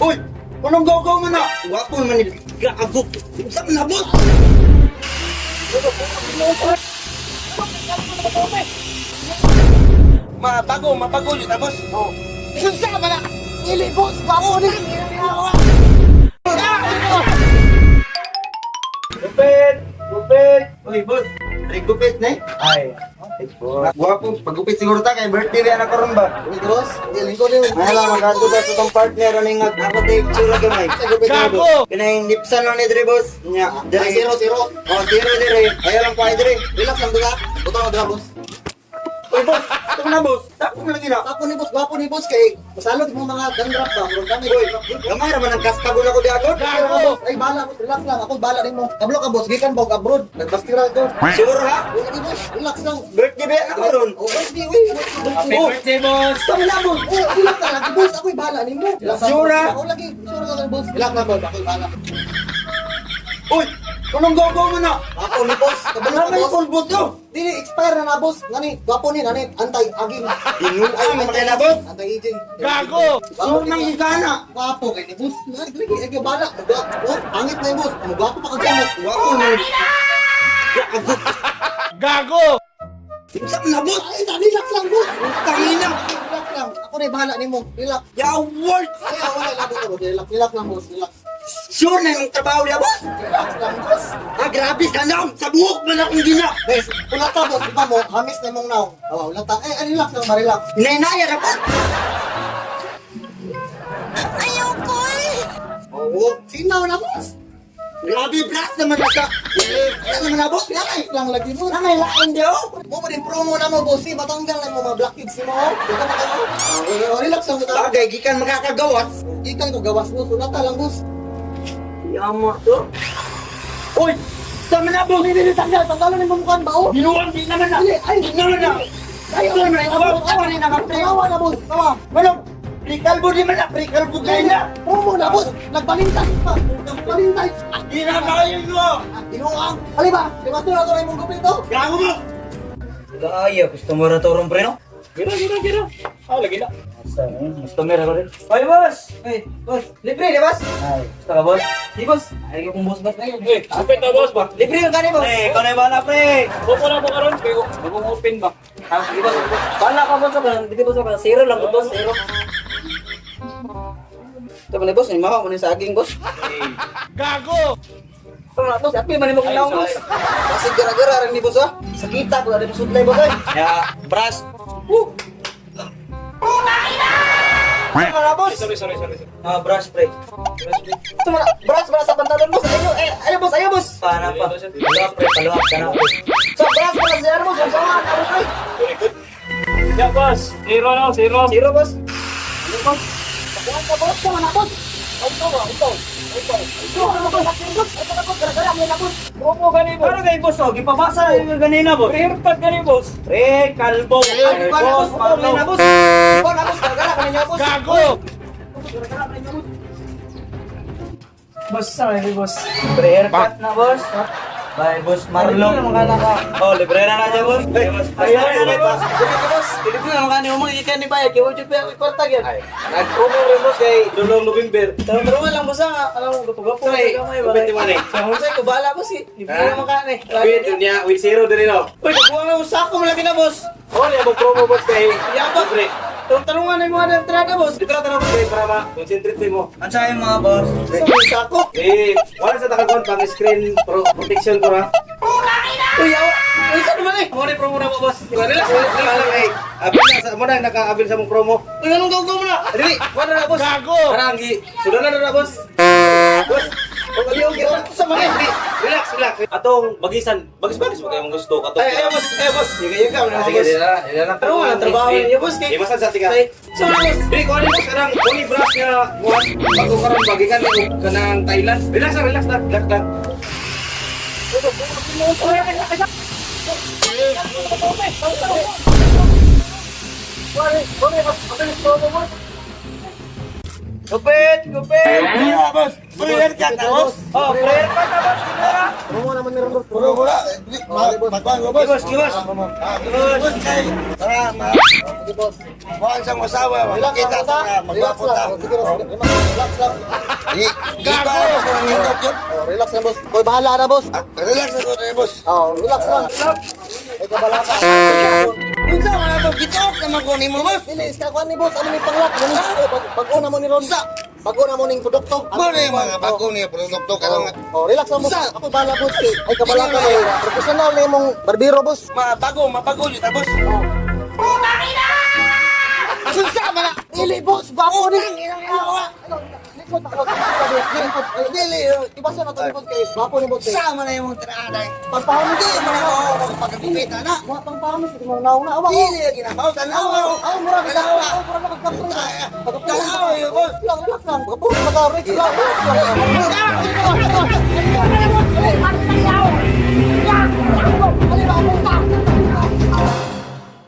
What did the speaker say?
Uy! Anong gaw-gaw man na? Wapo man ni Gago. Saan na, boss? Mabago yun na, boss. Oo. Sunsa ba na? Ili, boss! Bago ni! Gupit! Uy, boss. Ay, gupit na eh. Ay. Guwapo, pagupit siguro ta kay birthday rin na karon ba? Uy, boss! Iling ko din. Ay lang magato sa itong partner aning ako tay tsura gamay. Gago! Kinay nipsan lang ni Dre boss. Nya, Ay, Dre. 0-0. Oh, zero Dre. Ayaw lang pa Dre. Relax lang diba? Butang na boss. Uy, boss. Ito na boss. Tako mo lagi na. Ako ni boss, gwapo ni boss kay masalot mo mga gandrap ba? Murag kami. Uy, gamay raman ang kaspagol ako di agad. Boss, ay bala boss, relax lang. Ako bala rin mo. Kablo ka boss, gikan bog abroad. Nagbastira ko. Sure ha? Uy, lagi boss, relax lang. Birthday ba na karon? Oh, birthday, uy. Happy birthday, boss! Kami na boss. Oh, relax lang lagi boss. Ako'y bala rin mo. Relax lang, Sure, boss. ah? Ako lagi. Sure lang boss. Relax lang boss, ako'y bala. Uy, anong gaw-gaw man na? Ako ni boss, kabalo ka Namay boss. pulbot to. Dili, expire na boss. Ngani, gwapo ni, nani, antay-aging. Dinulay man kay na boss. Antay-aging. Gago! Sure nang higana. Gwapo kay ni boss. Lagi, lagi, bala. Oh, pangit na yung boss. Ano, gwapo pa kang gamot. Wapo na. Gago! Saan na boss? Ay, relax lang boss. Tangina. Relax lang. Ako na bahala nimo. Relax. Ya work. Ay, wala labo ka boss. Relax lang boss. Relax. Sure na yung trabaho niya boss. Relax lang boss. Ah, grabe ka na. Sa buhok man akong gina. Bes, ulata boss. Iba mo, hamis na mong naong. Awa, ulata. Relax lang ba? Relax. Inay-inaya na boss. Oo. Sinaw na boss. Grabe blast naman na siya. Ano na boss? Relax lang lagi mo. Namay laon di oh. Mo pa din promo na mo boss. Batanggal na mo mga black kids mo. Ito na kayo. Relax lang kita. Bagay, gikan makakagawas. Ikan ko gawas boss. Ulata lang boss. Yama to. Uy! Sama na boss. Hindi tanggal. Tanggalan ni mukhaan ba oh? Binuang di naman na. Dili, ay, Di naman na. Ayaw na na. Awa ni nakapre. Awa na boss. Awa. Manong, prikalbo di man na. Prikalbo kayo na. Promo na boss. Nagbalintay pa. Nagbalintay. Di na kayo nyo. Inuang. Ali ba? Lima to na to na imong gupito. Gago mo. Kaya, gusto mo na to pre no? Gira. Ah, lagi na. Gusto mo rin. Oy boss! Hey, boss. Libre di boss? Ay, gusto ka boss? Di boss. Ay kung boss boss na yun. Eh, open na, boss ba? Libre yung kani boss. Pre, ikaw na yung bahala pre. Opo na mo karon, pero mag-open ba? Ah, di boss. Bala ka boss ba? Di boss ba? Zero lang boss. Zero. Ito ba ni boss? May mawa mo ni saging boss. Gago! Ito na boss. Api man mo kailangan boss. Kasi gara-gara rin ni boss ah. Sakita ko na di sudlay boss ay. Ya, bras. Ito na boss. Sorry. Ah, brush pre. Ito na. Brass para sa pantalon boss. Ayo boss. Ayo boss. Paano pa? Paluhap pre, paluhap ka na pre. So brass para sa ano boss. Ang sama. Ano ay? Yeah, boss. Zero. Zero boss. Ano boss? Takuan ka boss. Tama na boss. Ito. Gara-gara mo na boss. Opo gani, boss. Ano kayo boss? Oh, gipabasa na yung ganina boss. Haircut gani, boss. Pre, kalbo. Ay, Ay, boss, Pablo na Pablo. boss. Ikaw na boss. Gara-gara ka niya boss. Gago! Gara-gara ka niya boss. Boss, sorry, boss. Pre, haircut na boss. Bye, boss Marlon. Oh, libre na niya boss. Ayan na boss. Pilipin naman kani umang ikan ni Bayag. Kiwa dyan pa kwarta yan. Nag-promo rin boss kay Dulong November. Pero lang boss ah. Alam mo, gapo na gamay ba? Pwede mo na eh. Sa husay ko, bahala boss eh. Libre naman kani. Wait, dunya, with zero din no. Uy, nakuha nga usako mo lagi na boss. Oh, niya mo promo boss kay Yabak. Pre. Tarungan na yung mga entrada boss. Dito na boss kay para ma-concentrate mo. Ano sa yung mga boss? Sa mga usako. Eh, wala sa takagwan pang screen protection ko ha. Uy, awa. Uy, saan naman eh? Mo ni promo na mo boss. Relax lang eh. Abil na sa mo na naka-abil sa mong promo. Uy, anong gawagaw mo na? Dili, wala na boss. Gago! Karanggi. Sudah na boss. Boss. Huwag ayaw, ginawa ko sa mga. Relax. Atong bagisan. Bagis mo kayong gusto ka to. Ay, boss. Sige, ikaw na Sige, boss. yan lang. Tarungan ang trabaho niya boss. Di masad sa tika. So, boss. Dili, kung ano boss, karang kuni brush niya, buwan, bago karang bagikan niya ka ng Thailand. Relax lang. Gupit! Gupit! Iya, boss. Prayer cut na, boss. Oh, prayer ka na, boss. Kinara. Puro naman meron boss. Puro ko na. Magkuhan ko, boss. Boss, boss. Boss, kay. Tara, Sige boss. Mukhang siyang masawa. Makita lang, sa Relax magwapo lang. ta. Sige boss. Relax lang. Gago! Ako ang hindot yun. Oh, relax lang boss. Koy bahala na boss. Relax ako na, boss. Oh, relax lang. Ay kabala ka. Unsa mga to gitok na makunin mo, boss? Bilis ka kuan ni boss. Ano may panglak? Pag-una mo ni Ronza. Pag-una mo ning produkto. Ano yung mga bago niya, produkto ka lang. Oh, relax lang boss. Ako bahala boss. Ay kabala ka. Professional na imong barbero boss. Mabago yun, boss. Sunsa man. Dili boss, bako ni. Dili, ibasa na to likod kay bako ni boss. Sama na yung tiraday. Pagpahami Hindi mo na ako magpagkakipita na. Mga pangpahami sa mga nauna. Awa. Hindi na ginabaw, tanawa. Ay, mura ka Tanawa. na. Mura na magkapon. Tanawa yun, boss. Relax lang. Relax lang. Relax lang.